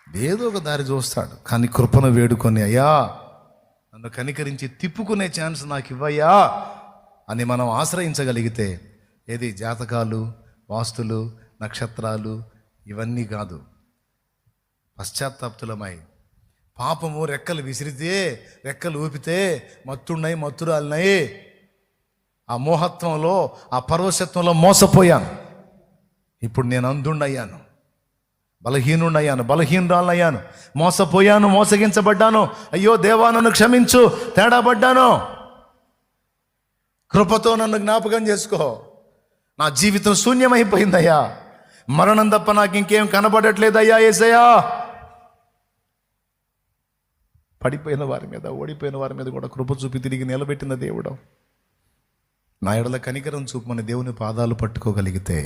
ఏదో ఒక దారి చూస్తాడు. కానీ కృపను వేడుకొని, అయ్యా నన్ను కనికరించి తిప్పుకునే ఛాన్స్ నాకు ఇవ్వయ్యా అని మనం ఆశ్రయించగలిగితే, ఏది జాతకాలు, వాస్తులు, నక్షత్రాలు ఇవన్నీ కాదు. పశ్చాత్తాప్తులమై పాపము రెక్కలు విసిరితే, రెక్కలు ఊపితే మత్తున్నాయి, మత్తురాలినాయి. ఆ మోహత్వంలో, ఆ పరవశత్వంలో మోసపోయాను. ఇప్పుడు నేను అంధుణ్ణయ్యాను, బలహీనుడయ్యాను, బలహీనురాలయ్యాను, మోసపోయాను, మోసగించబడ్డాను. అయ్యో దేవా నన్ను క్షమించు, తేడా పడ్డాను, కృపతో నన్ను జ్ఞాపకం చేసుకో. నా జీవితం శూన్యమైపోయిందయ్యా, మరణం తప్ప నాకు ఇంకేం కనబడట్లేదయ్యా యేసయ్యా. పడిపోయిన వారి మీద, ఓడిపోయిన వారి మీద కూడా కృప చూపి తిరిగి నిలబెట్టిన దేవుడు. నా ఎడల కనికరం చూపమని దేవుని పాదాలు పట్టుకోగలిగితే,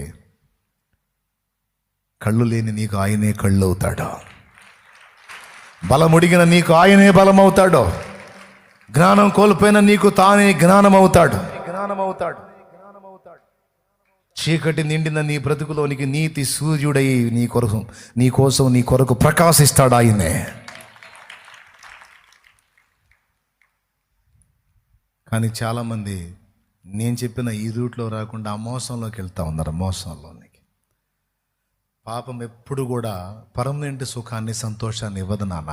కళ్ళు లేని నీకు ఆయనే కళ్ళు అవుతాడు, బలముడిగిన నీకు ఆయనే బలమవుతాడు, జ్ఞానం కోల్పోయిన నీకు తానే జ్ఞానమవుతాడు. చీకటి నిండిన నీ బ్రతుకులోనికి నీతి సూర్యుడై నీ కొరకు ప్రకాశిస్తాడు ఆయనే. కానీ చాలామంది నేను చెప్పిన ఈ రూట్లో రాకుండా ఆ మోసంలోకి వెళ్తూ ఉన్నారు. మోసంలోనికి పాపం ఎప్పుడు కూడా పర్మనెంట్ సుఖాన్ని, సంతోషాన్ని ఇవ్వదు నాన్న.